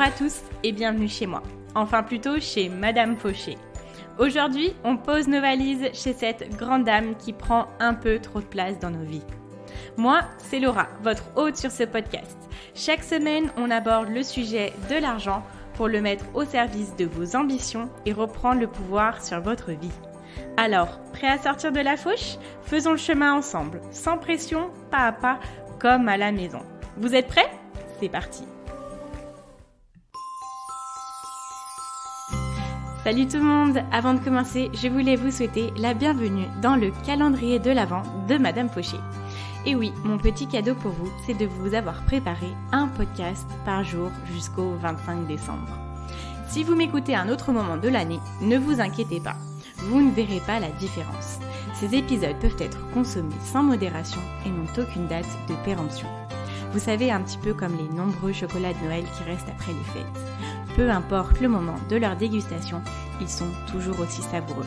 Bonjour à tous et bienvenue chez moi. Enfin plutôt chez Madame Fauché. Aujourd'hui, on pose nos valises chez cette grande dame qui prend un peu trop de place dans nos vies. Moi, c'est Laura, votre hôte sur ce podcast. Chaque semaine, on aborde le sujet de l'argent pour le mettre au service de vos ambitions et reprendre le pouvoir sur votre vie. Alors, prêt à sortir de la fauche ? Faisons le chemin ensemble, sans pression, pas à pas, comme à la maison. Vous êtes prêts ? C'est parti. Salut tout le monde! Avant de commencer, je voulais vous souhaiter la bienvenue dans le calendrier de l'Avent de Madame Fauché. Et oui, mon petit cadeau pour vous, c'est de vous avoir préparé un podcast par jour jusqu'au 25 décembre. Si vous m'écoutez à un autre moment de l'année, ne vous inquiétez pas, vous ne verrez pas la différence. Ces épisodes peuvent être consommés sans modération et n'ont aucune date de péremption. Vous savez, un petit peu comme les nombreux chocolats de Noël qui restent après les fêtes. Peu importe le moment de leur dégustation, ils sont toujours aussi savoureux.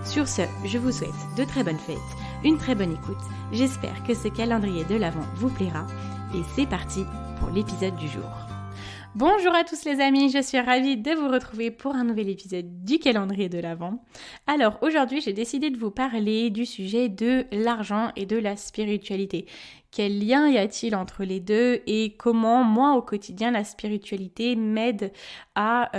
Sur ce, je vous souhaite de très bonnes fêtes, une très bonne écoute. J'espère que ce calendrier de l'Avent vous plaira. Et c'est parti pour l'épisode du jour. Bonjour à tous les amis, je suis ravie de vous retrouver pour un nouvel épisode du calendrier de l'Avent. Alors aujourd'hui, j'ai décidé de vous parler du sujet de l'argent et de la spiritualité. Quel lien y a-t-il entre les deux et comment moi au quotidien la spiritualité m'aide à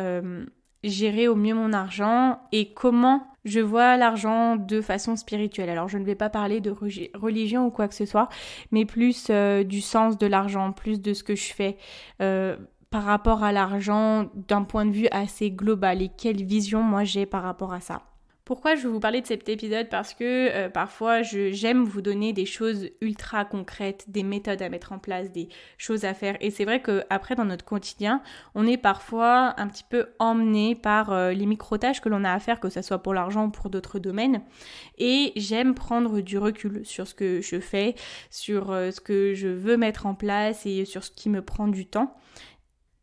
gérer au mieux mon argent et comment je vois l'argent de façon spirituelle. Alors je ne vais pas parler de religion ou quoi que ce soit, mais plus du sens de l'argent, plus de ce que je fais par rapport à l'argent d'un point de vue assez global et quelle vision moi j'ai par rapport à ça. Pourquoi je vais vous parler de cet épisode ? Parce que parfois j'aime vous donner des choses ultra concrètes, des méthodes à mettre en place, des choses à faire. Et c'est vrai qu'après dans notre quotidien, on est parfois un petit peu emmené par les micro-tâches que l'on a à faire, que ce soit pour l'argent ou pour d'autres domaines. Et j'aime prendre du recul sur ce que je fais, sur ce que je veux mettre en place et sur ce qui me prend du temps.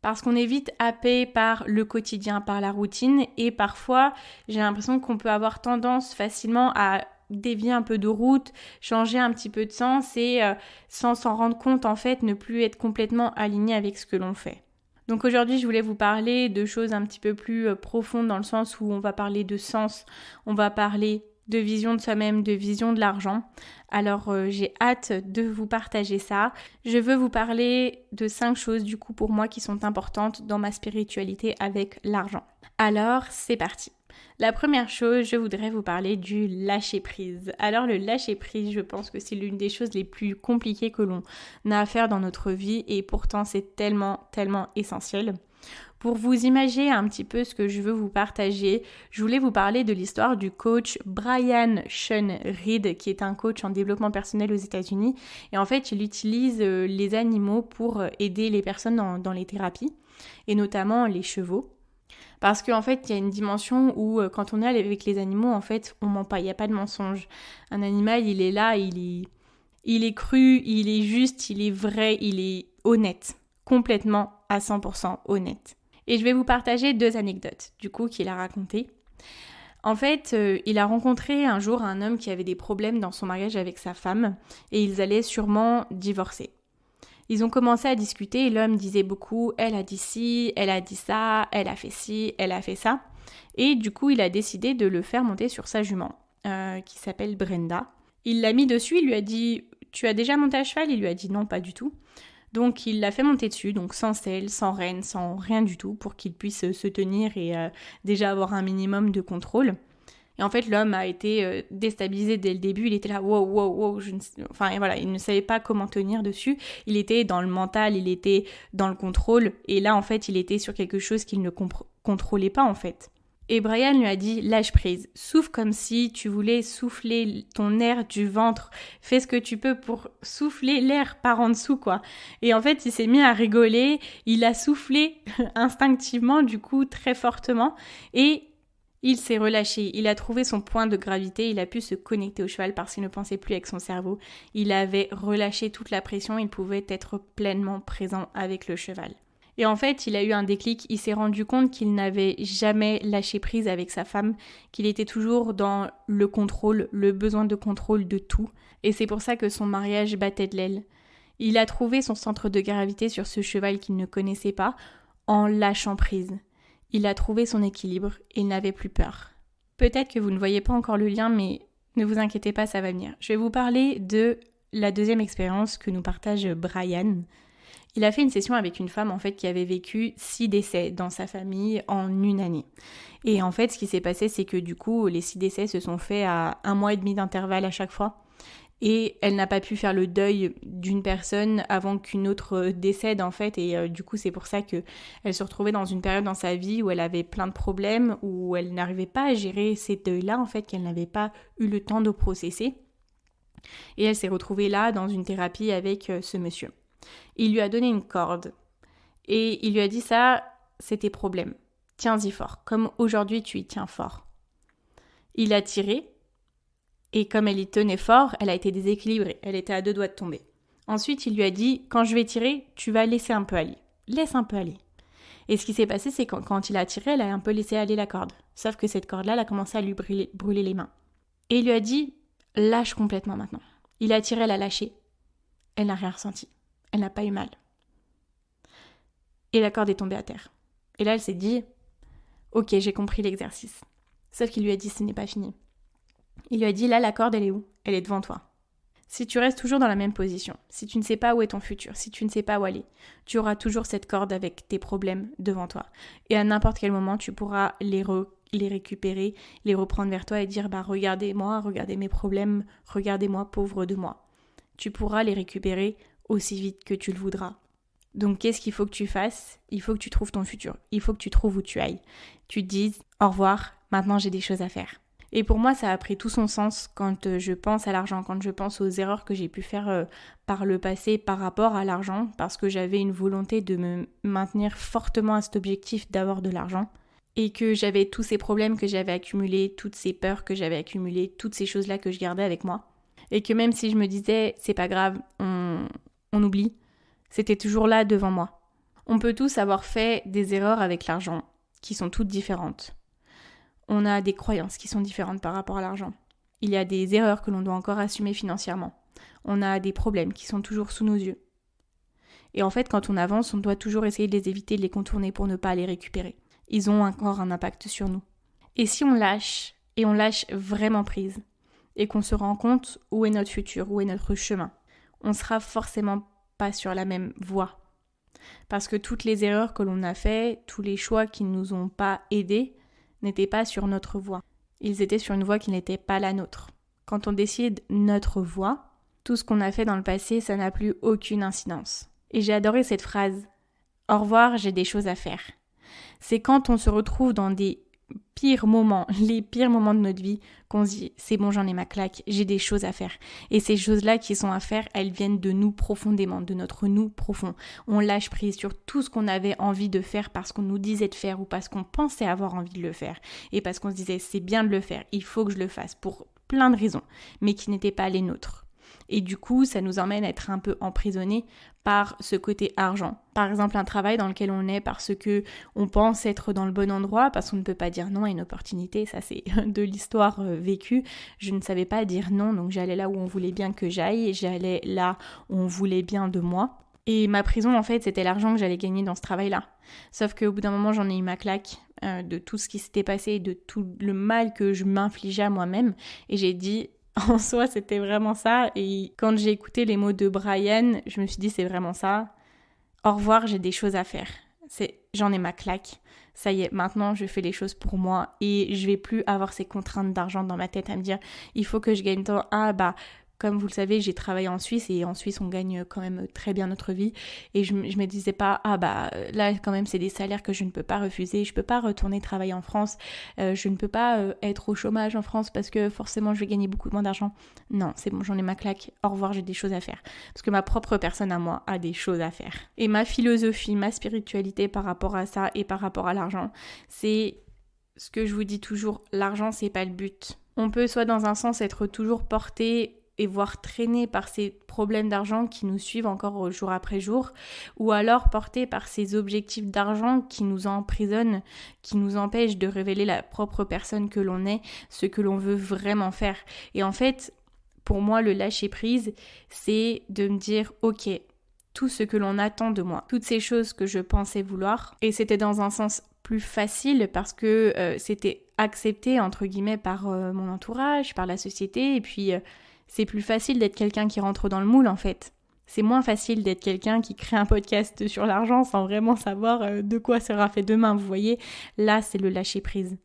Parce qu'on est vite happé par le quotidien, par la routine et parfois j'ai l'impression qu'on peut avoir tendance facilement à dévier un peu de route, changer un petit peu de sens et sans s'en rendre compte en fait ne plus être complètement aligné avec ce que l'on fait. Donc aujourd'hui je voulais vous parler de choses un petit peu plus profondes dans le sens où on va parler de sens, on va parler de vision de soi-même, de vision de l'argent. Alors j'ai hâte de vous partager ça. Je veux vous parler de 5 choses du coup pour moi qui sont importantes dans ma spiritualité avec l'argent. Alors c'est parti. La première chose, je voudrais vous parler du lâcher-prise. Alors le lâcher-prise, je pense que c'est l'une des choses les plus compliquées que l'on a à faire dans notre vie et pourtant c'est tellement essentiel. Pour vous imaginer un petit peu ce que je veux vous partager, je voulais vous parler de l'histoire du coach Brian Sean Reed, qui est un coach en développement personnel aux États-Unis. Et en fait, il utilise les animaux pour aider les personnes dans les thérapies, et notamment les chevaux. Parce qu'en fait, il y a une dimension où quand on est avec les animaux, en fait, on ment pas, il n'y a pas de mensonge. Un animal, il est là, il est cru, il est juste, il est vrai, il est honnête. Complètement à 100% honnête. Et je vais vous partager 2 anecdotes, du coup, qu'il a racontées. En fait, il a rencontré un jour un homme qui avait des problèmes dans son mariage avec sa femme et ils allaient sûrement divorcer. Ils ont commencé à discuter et l'homme disait beaucoup « elle a dit ci, elle a dit ça, elle a fait ci, elle a fait ça ». Et du coup, il a décidé de le faire monter sur sa jument, qui s'appelle Brenda. Il l'a mis dessus, il lui a dit « tu as déjà monté à cheval ?» Il lui a dit « non, pas du tout ». Donc il l'a fait monter dessus, donc sans selle, sans rêne, sans rien du tout, pour qu'il puisse se tenir et déjà avoir un minimum de contrôle. Et en fait, l'homme a été déstabilisé dès le début, il était là, wow, il ne savait pas comment tenir dessus. Il était dans le mental, il était dans le contrôle, et là en fait, il était sur quelque chose qu'il ne contrôlait pas en fait. Et Brian lui a dit « lâche prise, souffle comme si tu voulais souffler ton air du ventre, fais ce que tu peux pour souffler l'air par en dessous quoi ». Et en fait il s'est mis à rigoler, il a soufflé instinctivement du coup très fortement et il s'est relâché, il a trouvé son point de gravité, il a pu se connecter au cheval parce qu'il ne pensait plus avec son cerveau, il avait relâché toute la pression, il pouvait être pleinement présent avec le cheval. Et en fait, il a eu un déclic, il s'est rendu compte qu'il n'avait jamais lâché prise avec sa femme, qu'il était toujours dans le contrôle, le besoin de contrôle de tout. Et c'est pour ça que son mariage battait de l'aile. Il a trouvé son centre de gravité sur ce cheval qu'il ne connaissait pas, en lâchant prise. Il a trouvé son équilibre et il n'avait plus peur. Peut-être que vous ne voyez pas encore le lien, mais ne vous inquiétez pas, ça va venir. Je vais vous parler de la deuxième expérience que nous partage Brian. Il a fait une session avec une femme en fait qui avait vécu 6 décès dans sa famille en une année. Et en fait, ce qui s'est passé, c'est que du coup, les 6 décès se sont faits à 1 mois et demi d'intervalle à chaque fois. Et elle n'a pas pu faire le deuil d'une personne avant qu'une autre décède en fait. Et du coup, c'est pour ça qu'elle se retrouvait dans une période dans sa vie où elle avait plein de problèmes, où elle n'arrivait pas à gérer ces deuils-là en fait, qu'elle n'avait pas eu le temps de processer. Et elle s'est retrouvée là dans une thérapie avec ce monsieur. Il lui a donné une corde et il lui a dit ça, c'est tes problèmes. Tiens-y fort, comme aujourd'hui tu y tiens fort. Il a tiré et comme elle y tenait fort, elle a été déséquilibrée, elle était à 2 doigts de tomber. Ensuite, il lui a dit, quand je vais tirer, tu vas laisser un peu aller. Laisse un peu aller. Et ce qui s'est passé, c'est que quand il a tiré, elle a un peu laissé aller la corde. Sauf que cette corde-là, elle a commencé à lui brûler les mains. Et il lui a dit, lâche complètement maintenant. Il a tiré, elle a lâché. Elle n'a rien ressenti. Elle n'a pas eu mal. Et la corde est tombée à terre. Et là, elle s'est dit, ok, j'ai compris l'exercice. Sauf qu'il lui a dit, ce n'est pas fini. Il lui a dit, là, la corde, elle est où ? Elle est devant toi. Si tu restes toujours dans la même position, si tu ne sais pas où est ton futur, si tu ne sais pas où aller, tu auras toujours cette corde avec tes problèmes devant toi. Et à n'importe quel moment, tu pourras les récupérer, les reprendre vers toi et dire, regardez-moi, regardez mes problèmes, regardez-moi, pauvre de moi. Tu pourras les récupérer aussi vite que tu le voudras. Donc, qu'est-ce qu'il faut que tu fasses ? Il faut que tu trouves ton futur. Il faut que tu trouves où tu ailles. Tu te dises, au revoir, maintenant j'ai des choses à faire. Et pour moi, ça a pris tout son sens quand je pense à l'argent, quand je pense aux erreurs que j'ai pu faire par le passé par rapport à l'argent, parce que j'avais une volonté de me maintenir fortement à cet objectif d'avoir de l'argent, et que j'avais tous ces problèmes que j'avais accumulés, toutes ces peurs que j'avais accumulées, toutes ces choses-là que je gardais avec moi, et que même si je me disais, c'est pas grave, on oublie, c'était toujours là devant moi. On peut tous avoir fait des erreurs avec l'argent, qui sont toutes différentes. On a des croyances qui sont différentes par rapport à l'argent. Il y a des erreurs que l'on doit encore assumer financièrement. On a des problèmes qui sont toujours sous nos yeux. Et en fait, quand on avance, on doit toujours essayer de les éviter, de les contourner pour ne pas les récupérer. Ils ont encore un impact sur nous. Et si on lâche, et on lâche vraiment prise, et qu'on se rend compte où est notre futur, où est notre chemin, on sera forcément pas sur la même voie. Parce que toutes les erreurs que l'on a fait, tous les choix qui ne nous ont pas aidés, n'étaient pas sur notre voie. Ils étaient sur une voie qui n'était pas la nôtre. Quand on décide notre voie, tout ce qu'on a fait dans le passé, ça n'a plus aucune incidence. Et j'ai adoré cette phrase. Au revoir, j'ai des choses à faire. C'est quand on se retrouve dans des pires moments, les pires moments de notre vie, qu'on se dit, c'est bon, j'en ai ma claque, j'ai des choses à faire. Et ces choses-là qui sont à faire, elles viennent de nous profondément, de notre nous profond. On lâche prise sur tout ce qu'on avait envie de faire parce qu'on nous disait de faire ou parce qu'on pensait avoir envie de le faire. Et parce qu'on se disait, c'est bien de le faire, il faut que je le fasse pour plein de raisons, mais qui n'étaient pas les nôtres. Et du coup, ça nous emmène à être un peu emprisonnés par ce côté argent. Par exemple, un travail dans lequel on est parce que on pense être dans le bon endroit, parce qu'on ne peut pas dire non à une opportunité, ça c'est de l'histoire vécue. Je ne savais pas dire non, donc j'allais là où on voulait bien que j'aille, j'allais là où on voulait bien de moi. Et ma prison, en fait, c'était l'argent que j'allais gagner dans ce travail-là. Sauf qu'au bout d'un moment, j'en ai eu ma claque de tout ce qui s'était passé, de tout le mal que je m'infligeais à moi-même. Et j'ai dit... En soi, c'était vraiment ça. Et quand j'ai écouté les mots de Brian, je me suis dit, c'est vraiment ça. Au revoir, j'ai des choses à faire. J'en ai ma claque. Ça y est, maintenant, je fais les choses pour moi. Et je vais plus avoir ces contraintes d'argent dans ma tête à me dire, il faut que je gagne tant. Comme vous le savez, j'ai travaillé en Suisse et en Suisse, on gagne quand même très bien notre vie. Et je me disais pas, là, quand même, c'est des salaires que je ne peux pas refuser. Je peux pas retourner travailler en France. Je ne peux pas être au chômage en France parce que forcément, je vais gagner beaucoup moins d'argent. Non, c'est bon, j'en ai ma claque. Au revoir, j'ai des choses à faire. Parce que ma propre personne à moi a des choses à faire. Et ma philosophie, ma spiritualité par rapport à ça et par rapport à l'argent, c'est ce que je vous dis toujours, l'argent, c'est pas le but. On peut soit dans un sens être toujours porté et voire traîné par ces problèmes d'argent qui nous suivent encore jour après jour, ou alors porté par ces objectifs d'argent qui nous emprisonnent, qui nous empêchent de révéler la propre personne que l'on est, ce que l'on veut vraiment faire. Et en fait, pour moi, le lâcher prise, c'est de me dire, ok, tout ce que l'on attend de moi, toutes ces choses que je pensais vouloir. Et c'était dans un sens plus facile parce que c'était accepté entre guillemets par mon entourage, par la société, et puis c'est plus facile d'être quelqu'un qui rentre dans le moule en fait. C'est moins facile d'être quelqu'un qui crée un podcast sur l'argent sans vraiment savoir de quoi sera fait demain, vous voyez. Là, c'est le lâcher prise.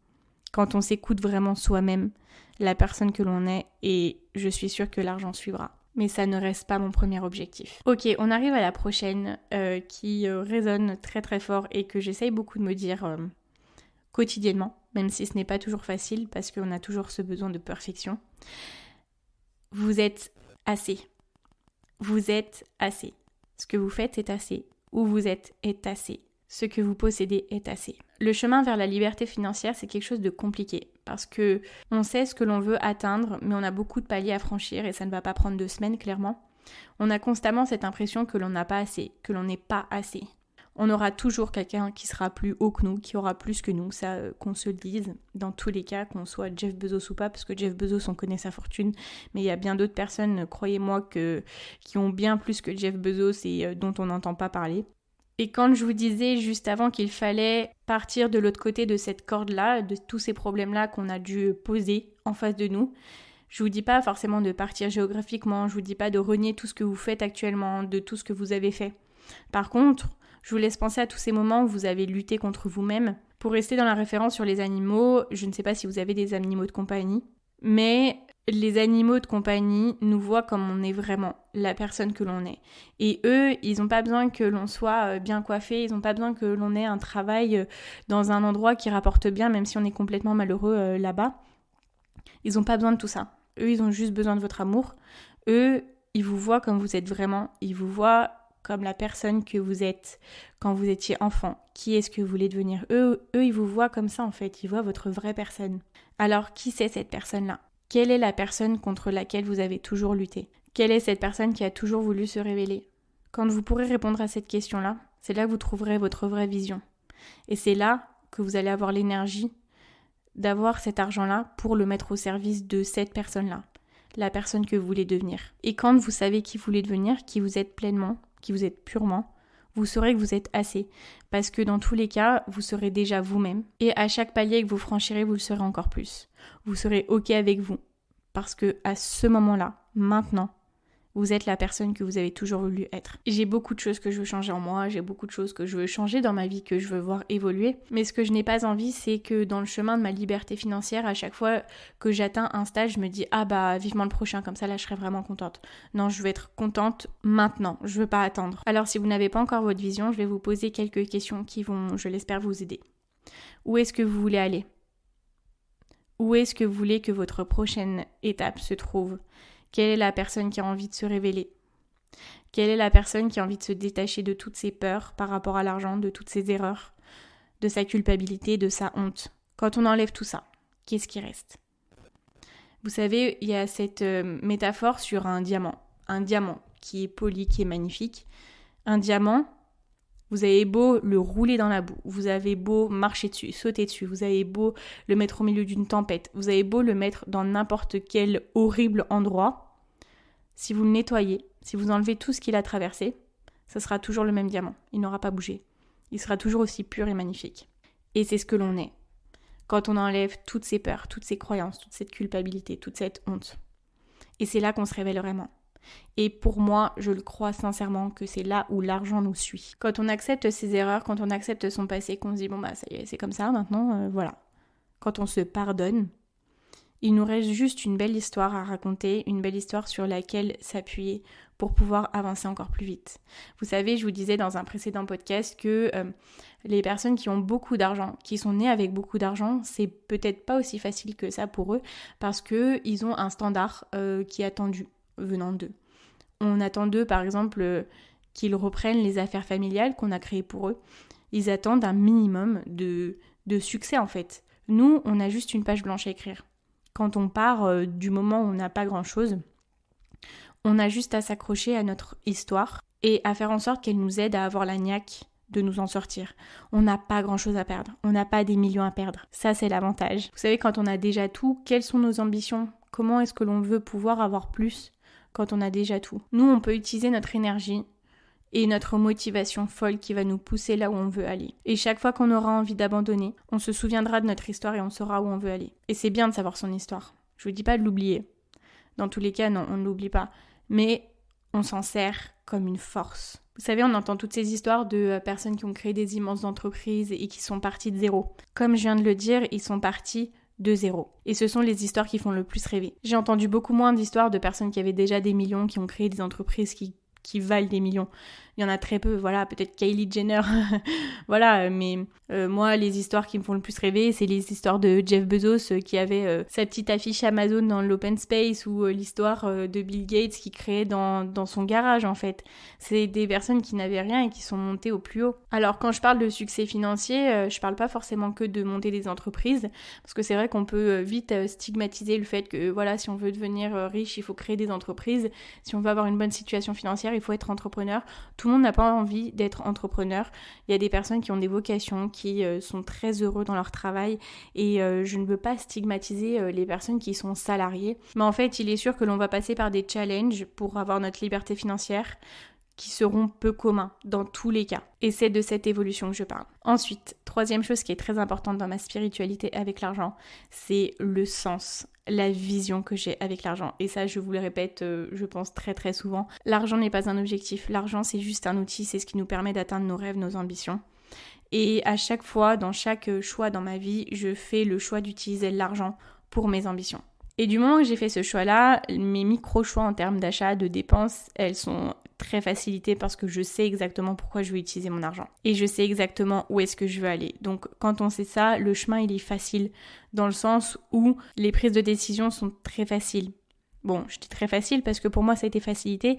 Quand on s'écoute vraiment soi-même, la personne que l'on est, et je suis sûre que l'argent suivra. Mais ça ne reste pas mon premier objectif. Ok, on arrive à la prochaine qui résonne très très fort et que j'essaye beaucoup de me dire quotidiennement, même si ce n'est pas toujours facile parce qu'on a toujours ce besoin de perfection. Vous êtes assez. Vous êtes assez. Ce que vous faites est assez. Où vous êtes est assez. Ce que vous possédez est assez. Le chemin vers la liberté financière, c'est quelque chose de compliqué parce que on sait ce que l'on veut atteindre, mais on a beaucoup de paliers à franchir et ça ne va pas prendre 2 semaines, clairement. On a constamment cette impression que l'on n'a pas assez, que l'on n'est pas assez. On aura toujours quelqu'un qui sera plus haut que nous, qui aura plus que nous, ça qu'on se le dise, dans tous les cas, qu'on soit Jeff Bezos ou pas, parce que Jeff Bezos, on connaît sa fortune, mais il y a bien d'autres personnes, croyez-moi, qui ont bien plus que Jeff Bezos et dont on n'entend pas parler. Et quand je vous disais juste avant qu'il fallait partir de l'autre côté de cette corde-là, de tous ces problèmes-là qu'on a dû poser en face de nous, je vous dis pas forcément de partir géographiquement, je vous dis pas de renier tout ce que vous faites actuellement, de tout ce que vous avez fait. Par contre, je vous laisse penser à tous ces moments où vous avez lutté contre vous-même. Pour rester dans la référence sur les animaux, je ne sais pas si vous avez des animaux de compagnie, mais les animaux de compagnie nous voient comme on est vraiment, la personne que l'on est. Et eux, ils n'ont pas besoin que l'on soit bien coiffé, ils n'ont pas besoin que l'on ait un travail dans un endroit qui rapporte bien, même si on est complètement malheureux là-bas. Ils n'ont pas besoin de tout ça. Eux, ils ont juste besoin de votre amour. Eux, ils vous voient comme vous êtes vraiment. Ils vous voient comme la personne que vous êtes quand vous étiez enfant. Qui est-ce que vous voulez devenir ? Eux, ils vous voient comme ça en fait. Ils voient votre vraie personne. Alors, qui c'est cette personne-là ? Quelle est la personne contre laquelle vous avez toujours lutté ? Quelle est cette personne qui a toujours voulu se révéler ? Quand vous pourrez répondre à cette question-là, c'est là que vous trouverez votre vraie vision. Et c'est là que vous allez avoir l'énergie d'avoir cet argent-là pour le mettre au service de cette personne-là, la personne que vous voulez devenir. Et quand vous savez qui vous voulez devenir, qui vous êtes pleinement, qui vous êtes purement, vous saurez que vous êtes assez. Parce que dans tous les cas, vous serez déjà vous-même. Et à chaque palier que vous franchirez, vous le serez encore plus. Vous serez OK avec vous. Parce que à ce moment-là, maintenant, vous êtes la personne que vous avez toujours voulu être. J'ai beaucoup de choses que je veux changer en moi, j'ai beaucoup de choses que je veux changer dans ma vie, que je veux voir évoluer. Mais ce que je n'ai pas envie, c'est que dans le chemin de ma liberté financière, à chaque fois que j'atteins un stade, je me dis « Ah bah, vivement le prochain, comme ça là, je serai vraiment contente. » Non, je veux être contente maintenant, je veux pas attendre. Alors si vous n'avez pas encore votre vision, je vais vous poser quelques questions qui vont, je l'espère, vous aider. Où est-ce que vous voulez aller ? Où est-ce que vous voulez que votre prochaine étape se trouve ? Quelle est la personne qui a envie de se révéler ? Quelle est la personne qui a envie de se détacher de toutes ses peurs par rapport à l'argent, de toutes ses erreurs, de sa culpabilité, de sa honte ? Quand on enlève tout ça, qu'est-ce qui reste ? Vous savez, il y a cette métaphore sur un diamant. Un diamant qui est poli, qui est magnifique. Un diamant, vous avez beau le rouler dans la boue, vous avez beau marcher dessus, sauter dessus, vous avez beau le mettre au milieu d'une tempête, vous avez beau le mettre dans n'importe quel horrible endroit, si vous le nettoyez, si vous enlevez tout ce qu'il a traversé, ça sera toujours le même diamant, il n'aura pas bougé. Il sera toujours aussi pur et magnifique. Et c'est ce que l'on est. Quand on enlève toutes ces peurs, toutes ces croyances, toute cette culpabilité, toute cette honte. Et c'est là qu'on se révèle vraiment. Et pour moi, je le crois sincèrement que c'est là où l'argent nous suit. Quand on accepte ses erreurs, quand on accepte son passé, qu'on se dit bon bah ça y est, c'est comme ça maintenant, voilà. Quand on se pardonne, il nous reste juste une belle histoire à raconter, une belle histoire sur laquelle s'appuyer pour pouvoir avancer encore plus vite. Vous savez, je vous disais dans un précédent podcast que les personnes qui ont beaucoup d'argent, qui sont nées avec beaucoup d'argent, c'est peut-être pas aussi facile que ça pour eux parce qu'ils ont un standard qui est attendu venant d'eux. On attend d'eux, par exemple, qu'ils reprennent les affaires familiales qu'on a créées pour eux. Ils attendent un minimum de succès, en fait. Nous, on a juste une page blanche à écrire. Quand on part du moment où on n'a pas grand-chose, on a juste à s'accrocher à notre histoire et à faire en sorte qu'elle nous aide à avoir la niaque de nous en sortir. On n'a pas grand-chose à perdre. On n'a pas des millions à perdre. Ça, c'est l'avantage. Vous savez, quand on a déjà tout, quelles sont nos ambitions ? Comment est-ce que l'on veut pouvoir avoir plus ? Quand on a déjà tout. Nous, on peut utiliser notre énergie et notre motivation folle qui va nous pousser là où on veut aller. Et chaque fois qu'on aura envie d'abandonner, on se souviendra de notre histoire et on saura où on veut aller. Et c'est bien de savoir son histoire. Je vous dis pas de l'oublier. Dans tous les cas, non, on ne l'oublie pas. Mais on s'en sert comme une force. Vous savez, on entend toutes ces histoires de personnes qui ont créé des immenses entreprises et qui sont parties de zéro. Comme je viens de le dire, ils sont partis de zéro. Et ce sont les histoires qui font le plus rêver. J'ai entendu beaucoup moins d'histoires de personnes qui avaient déjà des millions, qui ont créé des entreprises qui valent des millions. Il y en a très peu, voilà, peut-être Kylie Jenner, voilà, mais moi, les histoires qui me font le plus rêver, c'est les histoires de Jeff Bezos qui avait sa petite affiche Amazon dans l'open space ou l'histoire de Bill Gates qui créait dans son garage, en fait. C'est des personnes qui n'avaient rien et qui sont montées au plus haut. Alors, quand je parle de succès financier, je parle pas forcément que de monter des entreprises, parce que c'est vrai qu'on peut vite stigmatiser le fait que, voilà, si on veut devenir riche, il faut créer des entreprises. Si on veut avoir une bonne situation financière, il faut être entrepreneur. Tout le monde n'a pas envie d'être entrepreneur. Il y a des personnes qui ont des vocations, qui sont très heureux dans leur travail et je ne veux pas stigmatiser les personnes qui sont salariées. Mais en fait, il est sûr que l'on va passer par des challenges pour avoir notre liberté financière qui seront peu communs dans tous les cas. Et c'est de cette évolution que je parle. Ensuite, troisième chose qui est très importante dans ma spiritualité avec l'argent, c'est le sens, la vision que j'ai avec l'argent. Et ça, je vous le répète, je pense très très souvent. L'argent n'est pas un objectif. L'argent, c'est juste un outil. C'est ce qui nous permet d'atteindre nos rêves, nos ambitions. Et à chaque fois, dans chaque choix dans ma vie, je fais le choix d'utiliser l'argent pour mes ambitions. Et du moment que j'ai fait ce choix-là, mes micro-choix en termes d'achat, de dépenses, elles sont très facilitées parce que je sais exactement pourquoi je veux utiliser mon argent. Et je sais exactement où est-ce que je veux aller. Donc quand on sait ça, le chemin il est facile dans le sens où les prises de décision sont très faciles. Bon, je dis très facile parce que pour moi ça a été facilité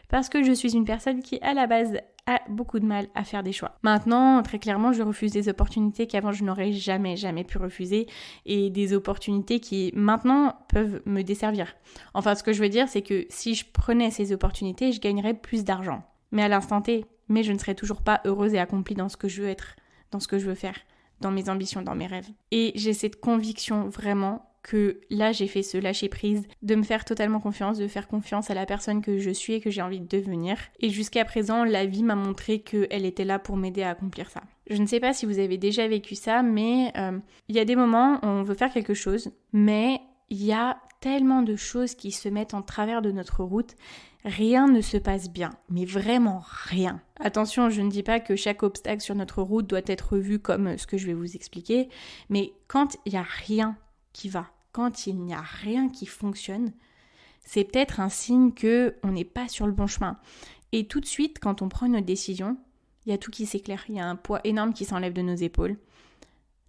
parce que je suis une personne qui à la base a beaucoup de mal à faire des choix. Maintenant, très clairement, je refuse des opportunités qu'avant je n'aurais jamais pu refuser et des opportunités qui maintenant peuvent me desservir. Enfin, ce que je veux dire, c'est que si je prenais ces opportunités, je gagnerais plus d'argent. Mais à l'instant T, je ne serais toujours pas heureuse et accomplie dans ce que je veux être, dans ce que je veux faire, dans mes ambitions, dans mes rêves. Et j'ai cette conviction vraiment que là j'ai fait ce lâcher prise, de me faire totalement confiance, de faire confiance à la personne que je suis et que j'ai envie de devenir. Et jusqu'à présent, la vie m'a montré qu'elle était là pour m'aider à accomplir ça. Je ne sais pas si vous avez déjà vécu ça, mais il y a des moments où on veut faire quelque chose, mais il y a tellement de choses qui se mettent en travers de notre route. Rien ne se passe bien, mais vraiment rien. Attention, je ne dis pas que chaque obstacle sur notre route doit être vu comme ce que je vais vous expliquer, mais quand il n'y a rien qui va, quand il n'y a rien qui fonctionne, c'est peut-être un signe qu'on n'est pas sur le bon chemin. Et tout de suite, quand on prend une décision, il y a tout qui s'éclaire, il y a un poids énorme qui s'enlève de nos épaules.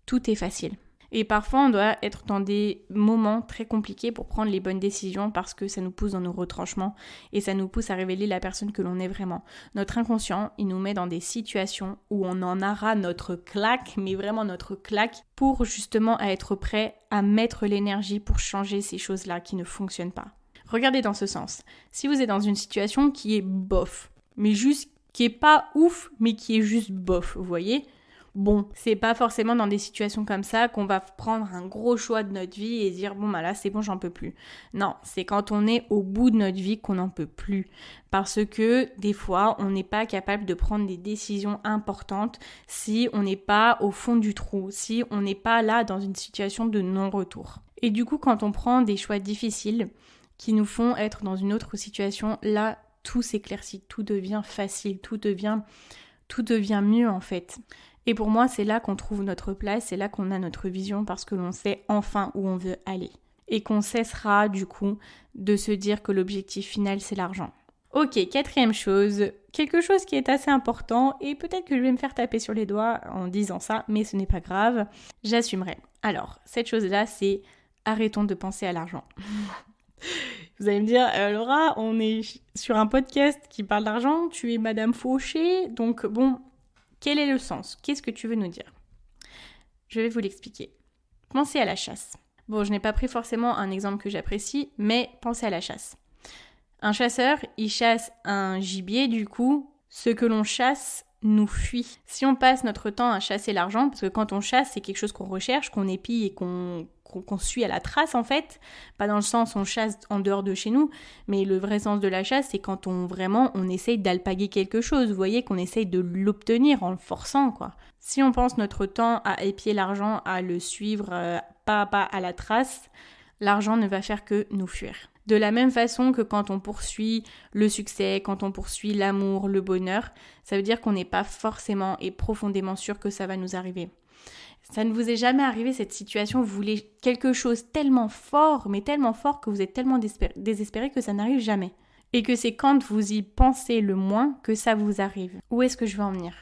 Tout est facile. Et parfois, on doit être dans des moments très compliqués pour prendre les bonnes décisions parce que ça nous pousse dans nos retranchements et ça nous pousse à révéler la personne que l'on est vraiment. Notre inconscient, il nous met dans des situations où on en aura notre claque, mais vraiment notre claque, pour justement être prêt à mettre l'énergie pour changer ces choses-là qui ne fonctionnent pas. Regardez dans ce sens. Si vous êtes dans une situation qui est bof, mais juste qui est pas ouf, mais qui est juste bof, vous voyez ? Bon, c'est pas forcément dans des situations comme ça qu'on va prendre un gros choix de notre vie et dire bon bah là c'est bon, j'en peux plus. Non, c'est quand on est au bout de notre vie qu'on n'en peut plus. Parce que des fois, on n'est pas capable de prendre des décisions importantes si on n'est pas au fond du trou, si on n'est pas là dans une situation de non-retour. Et du coup, quand on prend des choix difficiles qui nous font être dans une autre situation, là tout s'éclaircit, tout devient facile, tout devient mieux en fait. Et pour moi, c'est là qu'on trouve notre place, c'est là qu'on a notre vision parce que l'on sait enfin où on veut aller. Et qu'on cessera du coup de se dire que l'objectif final c'est l'argent. Ok, quatrième chose, quelque chose qui est assez important et peut-être que je vais me faire taper sur les doigts en disant ça, mais ce n'est pas grave, j'assumerai. Alors, cette chose-là, c'est arrêtons de penser à l'argent. Vous allez me dire, Laura, on est sur un podcast qui parle d'argent, tu es Madame Fauché, donc bon... Quel est le sens ? Qu'est-ce que tu veux nous dire ? Je vais vous l'expliquer. Pensez à la chasse. Bon, je n'ai pas pris forcément un exemple que j'apprécie, mais pensez à la chasse. Un chasseur, il chasse un gibier, du coup, ce que l'on chasse nous fuit. Si on passe notre temps à chasser l'argent, parce que quand on chasse, c'est quelque chose qu'on recherche, qu'on épie et qu'on suit à la trace en fait, pas dans le sens on chasse en dehors de chez nous, mais le vrai sens de la chasse, c'est quand on essaye d'alpaguer quelque chose, vous voyez, qu'on essaye de l'obtenir en le forçant quoi. Si on pense notre temps à épier l'argent, à le suivre pas à pas à la trace, l'argent ne va faire que nous fuir. De la même façon que quand on poursuit le succès, quand on poursuit l'amour, le bonheur, ça veut dire qu'on n'est pas forcément et profondément sûr que ça va nous arriver. Ça ne vous est jamais arrivé cette situation, vous voulez quelque chose tellement fort, mais tellement fort que vous êtes tellement désespéré que ça n'arrive jamais. Et que c'est quand vous y pensez le moins que ça vous arrive. Où est-ce que je veux en venir ?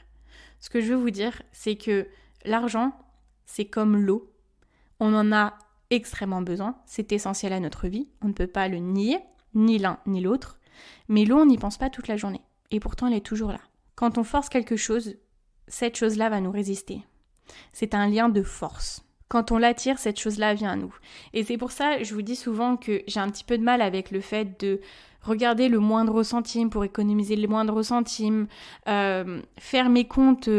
Ce que je veux vous dire, c'est que l'argent, c'est comme l'eau. On en a extrêmement besoin, c'est essentiel à notre vie, on ne peut pas le nier, ni l'un ni l'autre, mais l'eau on n'y pense pas toute la journée, et pourtant elle est toujours là. Quand on force quelque chose, cette chose-là va nous résister. C'est un lien de force. Quand on l'attire, cette chose-là vient à nous. Et c'est pour ça, je vous dis souvent que j'ai un petit peu de mal avec le fait de regarder le moindre centime pour économiser le moindre centime, faire mes comptes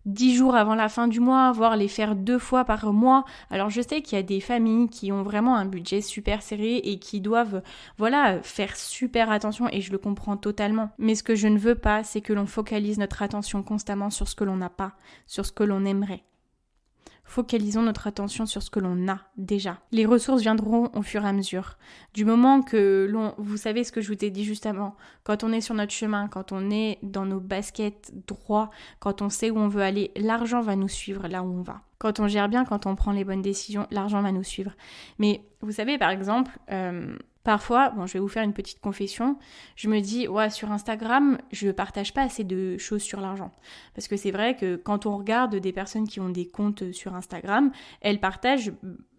10 jours avant la fin du mois, voire les faire 2 fois par mois. Alors je sais qu'il y a des familles qui ont vraiment un budget super serré et qui doivent faire super attention et je le comprends totalement. Mais ce que je ne veux pas, c'est que l'on focalise notre attention constamment sur ce que l'on n'a pas, sur ce que l'on aimerait. Focalisons notre attention sur ce que l'on a déjà. Les ressources viendront au fur et à mesure. Du moment que vous savez ce que je vous ai dit juste avant, quand on est sur notre chemin, quand on est dans nos baskets droits, quand on sait où on veut aller, l'argent va nous suivre là où on va. Quand on gère bien, quand on prend les bonnes décisions, l'argent va nous suivre. Mais vous savez, par exemple, parfois, je vais vous faire une petite confession, je me dis, sur Instagram, je partage pas assez de choses sur l'argent. Parce que c'est vrai que quand on regarde des personnes qui ont des comptes sur Instagram, elles partagent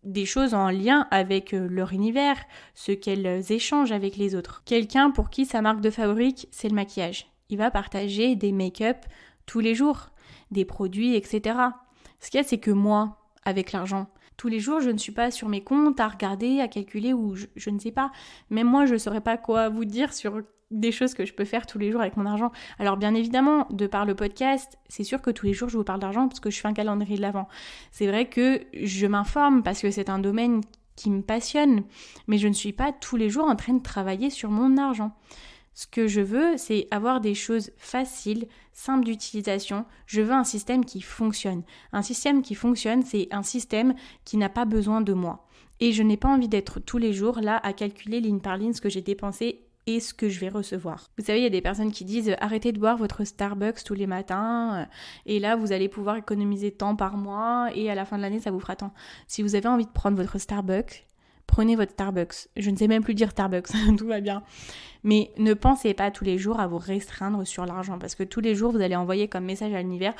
des choses en lien avec leur univers, ce qu'elles échangent avec les autres. Quelqu'un pour qui sa marque de fabrique, c'est le maquillage. Il va partager des make-up tous les jours, des produits, etc. Ce qu'il y a, c'est que moi, avec l'argent, tous les jours, je ne suis pas sur mes comptes à regarder, à calculer ou je ne sais pas. Même moi, je ne saurais pas quoi vous dire sur des choses que je peux faire tous les jours avec mon argent. Alors bien évidemment, de par le podcast, c'est sûr que tous les jours, je vous parle d'argent parce que je fais un calendrier de l'Avent. C'est vrai que je m'informe parce que c'est un domaine qui me passionne, mais je ne suis pas tous les jours en train de travailler sur mon argent. Ce que je veux, c'est avoir des choses faciles, simples d'utilisation. Je veux un système qui fonctionne. Un système qui fonctionne, c'est un système qui n'a pas besoin de moi. Et je n'ai pas envie d'être tous les jours là à calculer ligne par ligne ce que j'ai dépensé et ce que je vais recevoir. Vous savez, il y a des personnes qui disent « Arrêtez de boire votre Starbucks tous les matins et là, vous allez pouvoir économiser tant par mois et à la fin de l'année, ça vous fera tant. » Si vous avez envie de prendre votre Starbucks, prenez votre Starbucks. Je ne sais même plus dire Starbucks, tout va bien. Mais ne pensez pas tous les jours à vous restreindre sur l'argent parce que tous les jours, vous allez envoyer comme message à l'univers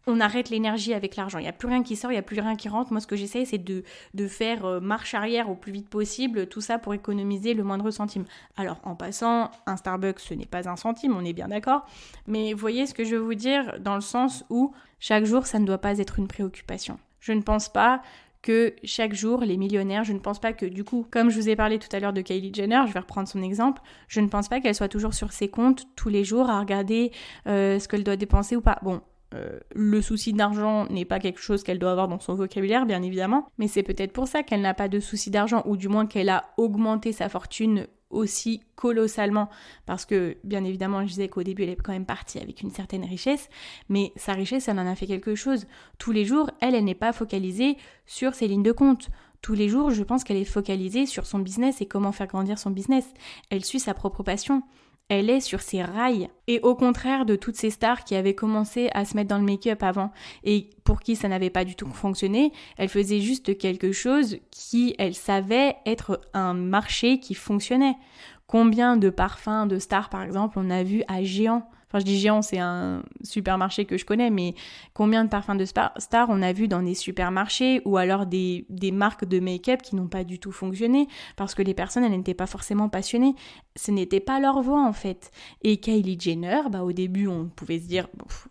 on arrête l'énergie avec l'argent. Il n'y a plus rien qui sort, il n'y a plus rien qui rentre. Moi, ce que j'essaie, c'est de faire marche arrière au plus vite possible, tout ça pour économiser le moindre centime. Alors, en passant, un Starbucks, ce n'est pas un centime, on est bien d'accord. Mais voyez ce que je veux vous dire dans le sens où chaque jour, ça ne doit pas être une préoccupation. Je ne pense pas que chaque jour, les millionnaires, je ne pense pas que du coup, comme je vous ai parlé tout à l'heure de Kylie Jenner, je vais reprendre son exemple, je ne pense pas qu'elle soit toujours sur ses comptes tous les jours à regarder ce qu'elle doit dépenser ou pas. Bon, le souci d'argent n'est pas quelque chose qu'elle doit avoir dans son vocabulaire, bien évidemment, mais c'est peut-être pour ça qu'elle n'a pas de souci d'argent, ou du moins qu'elle a augmenté sa fortune aussi colossalement, parce que, bien évidemment, je disais qu'au début, elle est quand même partie avec une certaine richesse, mais sa richesse, elle en a fait quelque chose. Tous les jours, elle n'est pas focalisée sur ses lignes de compte. Tous les jours, je pense qu'elle est focalisée sur son business et comment faire grandir son business. Elle suit sa propre passion. Elle est sur ses rails. Et au contraire de toutes ces stars qui avaient commencé à se mettre dans le make-up avant et pour qui ça n'avait pas du tout fonctionné, elle faisait juste quelque chose qui, elle savait être un marché qui fonctionnait. Combien de parfums de stars, par exemple, on a vu à Géant ? Enfin, je dis Géant, c'est un supermarché que je connais, mais combien de parfums de stars on a vu dans des supermarchés ou alors des marques de make-up qui n'ont pas du tout fonctionné parce que les personnes, elles n'étaient pas forcément passionnées. Ce n'était pas leur voix, en fait. Et Kylie Jenner, au début, on pouvait se dire,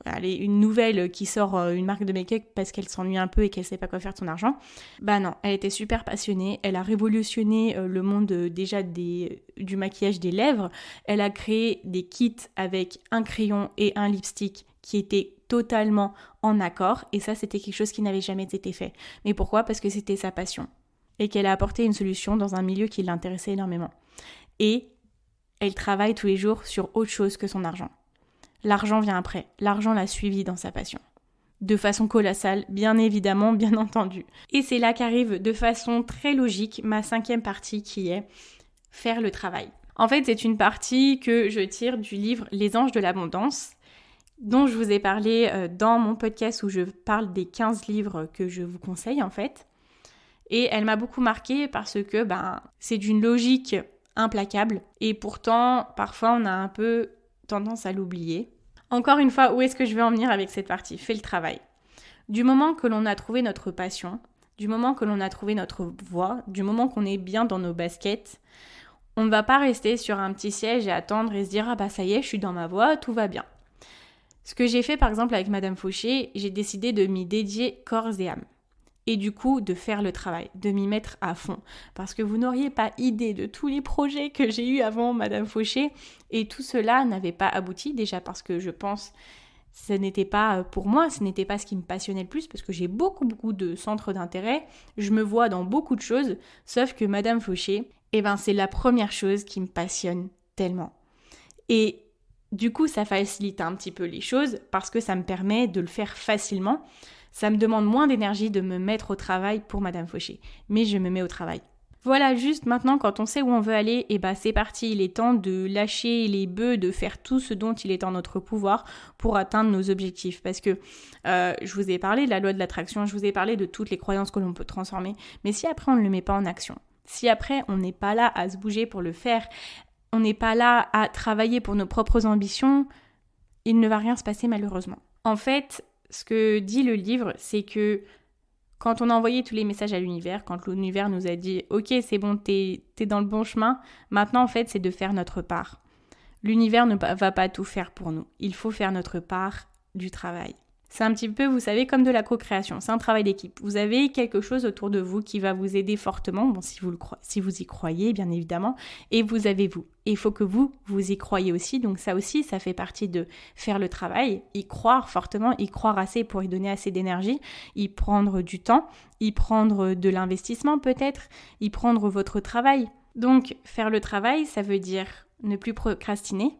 allez, une nouvelle qui sort une marque de make-up parce qu'elle s'ennuie un peu et qu'elle sait pas quoi faire de son argent. Non, elle était super passionnée. Elle a révolutionné le monde déjà du maquillage des lèvres. Elle a créé des kits avec un crayon et un lipstick qui était totalement en accord, et ça c'était quelque chose qui n'avait jamais été fait. Mais pourquoi ? Parce que c'était sa passion, et qu'elle a apporté une solution dans un milieu qui l'intéressait énormément. Et elle travaille tous les jours sur autre chose que son argent. L'argent vient après, l'argent l'a suivi dans sa passion. De façon colossale, bien évidemment, bien entendu. Et c'est là qu'arrive de façon très logique ma 5e partie qui est faire le travail. En fait, c'est une partie que je tire du livre Les Anges de l'Abondance, dont je vous ai parlé dans mon podcast où je parle des 15 livres que je vous conseille en fait. Et elle m'a beaucoup marquée parce que c'est d'une logique implacable et pourtant, parfois, on a un peu tendance à l'oublier. Encore une fois, où est-ce que je vais en venir avec cette partie ? Fais le travail. Du moment que l'on a trouvé notre passion, du moment que l'on a trouvé notre voie, du moment qu'on est bien dans nos baskets, on ne va pas rester sur un petit siège et attendre et se dire « Ah bah ça y est, je suis dans ma voie, tout va bien ». Ce que j'ai fait par exemple avec Madame Fauché, j'ai décidé de m'y dédier corps et âme. Et du coup, de faire le travail, de m'y mettre à fond. Parce que vous n'auriez pas idée de tous les projets que j'ai eus avant Madame Fauché. Et tout cela n'avait pas abouti, déjà parce que je pense ce n'était pas pour moi, ce n'était pas ce qui me passionnait le plus, parce que j'ai beaucoup de centres d'intérêt. Je me vois dans beaucoup de choses, sauf que Madame Fauché, c'est la première chose qui me passionne tellement. Et du coup, ça facilite un petit peu les choses, parce que ça me permet de le faire facilement. Ça me demande moins d'énergie de me mettre au travail pour Madame Fauché, mais je me mets au travail. Voilà, juste maintenant, quand on sait où on veut aller, c'est parti, il est temps de lâcher les bœufs, de faire tout ce dont il est en notre pouvoir pour atteindre nos objectifs. Parce que je vous ai parlé de la loi de l'attraction, je vous ai parlé de toutes les croyances que l'on peut transformer, mais si après on ne le met pas en action, si après on n'est pas là à se bouger pour le faire, on n'est pas là à travailler pour nos propres ambitions, il ne va rien se passer malheureusement. En fait, ce que dit le livre, c'est que quand on a envoyé tous les messages à l'univers, quand l'univers nous a dit « Ok, c'est bon, t'es dans le bon chemin », maintenant en fait c'est de faire notre part. L'univers ne va pas tout faire pour nous. Il faut faire notre part du travail. C'est un petit peu, vous savez, comme de la co-création. C'est un travail d'équipe. Vous avez quelque chose autour de vous qui va vous aider fortement, si vous y croyez, bien évidemment, et vous avez vous. Et il faut que vous y croyez aussi. Donc ça aussi, ça fait partie de faire le travail, y croire fortement, y croire assez pour y donner assez d'énergie, y prendre du temps, y prendre de l'investissement peut-être, y prendre votre travail. Donc faire le travail, ça veut dire ne plus procrastiner.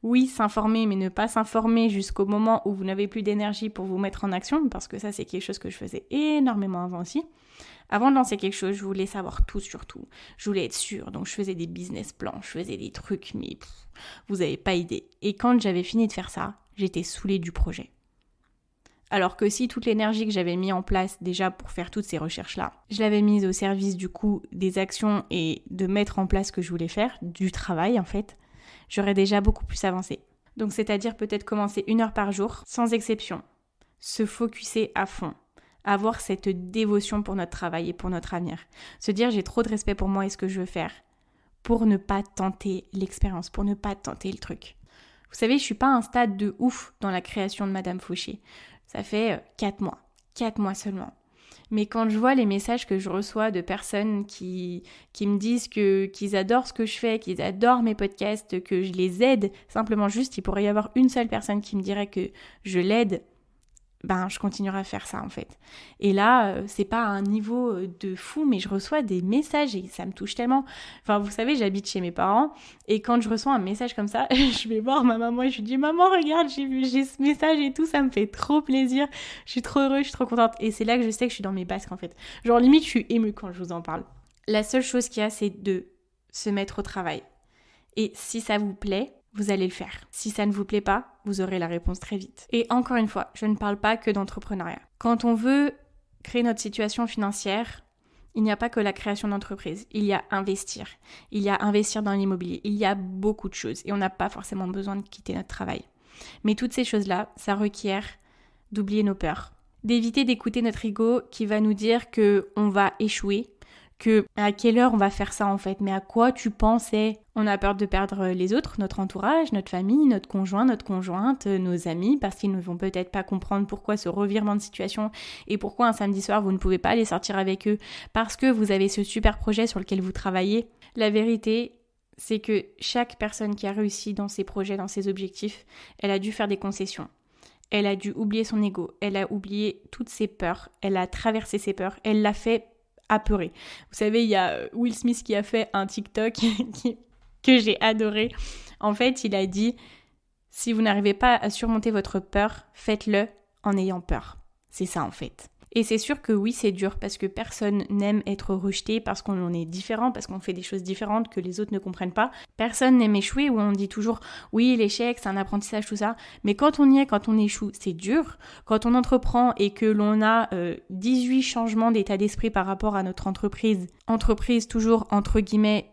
Oui, s'informer, mais ne pas s'informer jusqu'au moment où vous n'avez plus d'énergie pour vous mettre en action, parce que ça, c'est quelque chose que je faisais énormément avant aussi. Avant de lancer quelque chose, je voulais savoir tout sur tout. Je voulais être sûre, donc je faisais des business plans, je faisais des trucs, mais vous n'avez pas idée. Et quand j'avais fini de faire ça, j'étais saoulée du projet. Alors que si toute l'énergie que j'avais mis en place déjà pour faire toutes ces recherches-là, je l'avais mise au service du coup des actions et de mettre en place ce que je voulais faire, du travail en fait, j'aurais déjà beaucoup plus avancé. Donc c'est-à-dire peut-être commencer 1 heure par jour, sans exception. Se focusser à fond. Avoir cette dévotion pour notre travail et pour notre avenir. Se dire j'ai trop de respect pour moi et ce que je veux faire. Pour ne pas tenter l'expérience, pour ne pas tenter le truc. Vous savez, je suis pas à un stade de ouf dans la création de Madame Fauché. Ça fait 4 mois. 4 mois seulement. Mais quand je vois les messages que je reçois de personnes qui me disent qu'ils adorent ce que je fais, qu'ils adorent mes podcasts, que je les aide, simplement juste, il pourrait y avoir une seule personne qui me dirait que je l'aide, je continuerai à faire ça en fait. Et là, c'est pas à un niveau de fou, mais je reçois des messages et ça me touche tellement. Enfin, vous savez, j'habite chez mes parents et quand je reçois un message comme ça, je vais voir ma maman et je lui dis « Maman, regarde, j'ai ce message et tout, ça me fait trop plaisir. Je suis trop heureuse, je suis trop contente. » Et c'est là que je sais que je suis dans mes basques en fait. Genre limite, je suis émue quand je vous en parle. La seule chose qu'il y a, c'est de se mettre au travail. Et si ça vous plaît, vous allez le faire. Si ça ne vous plaît pas, vous aurez la réponse très vite. Et encore une fois, je ne parle pas que d'entrepreneuriat. Quand on veut créer notre situation financière, il n'y a pas que la création d'entreprise. Il y a investir. Il y a investir dans l'immobilier. Il y a beaucoup de choses. Et on n'a pas forcément besoin de quitter notre travail. Mais toutes ces choses-là, ça requiert d'oublier nos peurs. D'éviter d'écouter notre ego qui va nous dire qu'on va échouer, que à quelle heure on va faire ça en fait, mais à quoi tu pensais? On a peur de perdre les autres, notre entourage, notre famille, notre conjoint, notre conjointe, nos amis, parce qu'ils ne vont peut-être pas comprendre pourquoi ce revirement de situation et pourquoi un samedi soir vous ne pouvez pas aller sortir avec eux parce que vous avez ce super projet sur lequel vous travaillez. La vérité, c'est que chaque personne qui a réussi dans ses projets, dans ses objectifs, elle a dû faire des concessions. elle a dû oublier son ego, elle a oublié toutes ses peurs, elle a traversé ses peurs, elle l'a fait apeurée. Vous savez, il y a Will Smith qui a fait un TikTok que j'ai adoré. En fait, il a dit, si vous n'arrivez pas à surmonter votre peur, faites-le en ayant peur. C'est ça en fait. Et c'est sûr que oui, c'est dur parce que personne n'aime être rejeté parce qu'on est différent, parce qu'on fait des choses différentes que les autres ne comprennent pas. Personne n'aime échouer où on dit toujours oui, l'échec, c'est un apprentissage, tout ça. Mais quand on y est, quand on échoue, c'est dur. Quand on entreprend et que l'on a 18 changements d'état d'esprit par rapport à notre entreprise toujours entre guillemets,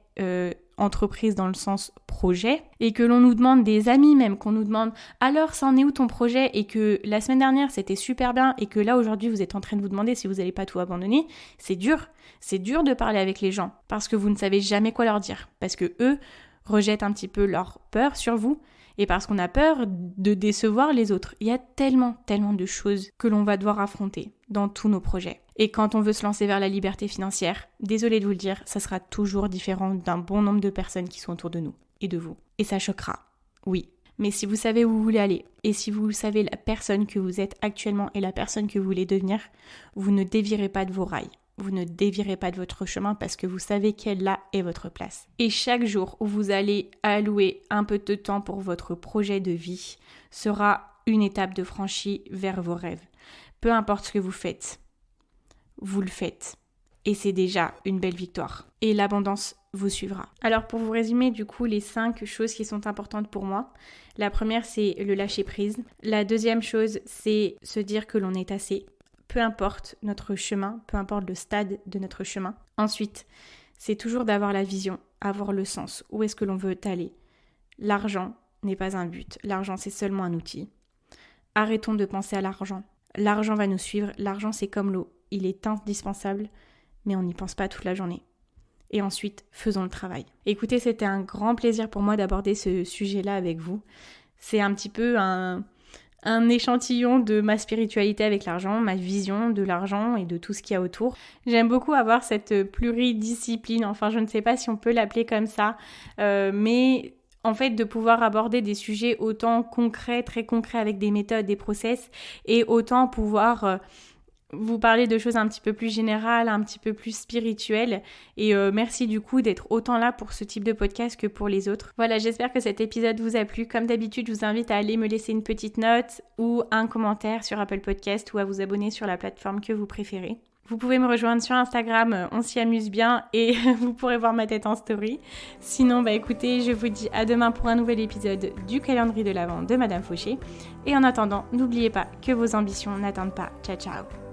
entreprise dans le sens projet, et que l'on nous demande, des amis même, qu'on nous demande alors ça en est où ton projet, et que la semaine dernière c'était super bien et que là aujourd'hui vous êtes en train de vous demander si vous n'allez pas tout abandonner, c'est dur de parler avec les gens parce que vous ne savez jamais quoi leur dire, parce que eux rejettent un petit peu leur peur sur vous et parce qu'on a peur de décevoir les autres. Il y a tellement de choses que l'on va devoir affronter dans tous nos projets. Et quand on veut se lancer vers la liberté financière, désolée de vous le dire, ça sera toujours différent d'un bon nombre de personnes qui sont autour de nous et de vous. Et ça choquera, oui. Mais si vous savez où vous voulez aller et si vous savez la personne que vous êtes actuellement et la personne que vous voulez devenir, vous ne dévirez pas de vos rails. Vous ne dévirez pas de votre chemin parce que vous savez quelle là est votre place. Et chaque jour où vous allez allouer un peu de temps pour votre projet de vie sera une étape de franchie vers vos rêves. Peu importe ce que vous faites, vous le faites. Et c'est déjà une belle victoire. Et l'abondance vous suivra. Alors pour vous résumer du coup les 5 choses qui sont importantes pour moi. La première c'est le lâcher prise. La deuxième chose c'est se dire que l'on est assez. Peu importe notre chemin, peu importe le stade de notre chemin. Ensuite, c'est toujours d'avoir la vision, avoir le sens. Où est-ce que l'on veut aller ? L'argent n'est pas un but. L'argent, c'est seulement un outil. Arrêtons de penser à l'argent. L'argent va nous suivre. L'argent, c'est comme l'eau. Il est indispensable, mais on n'y pense pas toute la journée. Et ensuite, faisons le travail. Écoutez, c'était un grand plaisir pour moi d'aborder ce sujet-là avec vous. C'est un petit peu un échantillon de ma spiritualité avec l'argent, ma vision de l'argent et de tout ce qu'il y a autour. J'aime beaucoup avoir cette pluridiscipline, enfin je ne sais pas si on peut l'appeler comme ça, mais en fait de pouvoir aborder des sujets autant concrets, très concrets avec des méthodes, des process, et autant pouvoir vous parler de choses un petit peu plus générales, un petit peu plus spirituelles. Et merci du coup d'être autant là pour ce type de podcast que pour les autres. Voilà, j'espère que cet épisode vous a plu. Comme d'habitude, je vous invite à aller me laisser une petite note ou un commentaire sur Apple Podcast ou à vous abonner sur la plateforme que vous préférez. Vous pouvez me rejoindre sur Instagram, on s'y amuse bien et vous pourrez voir ma tête en story. Sinon, écoutez, je vous dis à demain pour un nouvel épisode du calendrier de l'Avent de Madame Fauché. Et en attendant, n'oubliez pas que vos ambitions n'attendent pas. Ciao, ciao.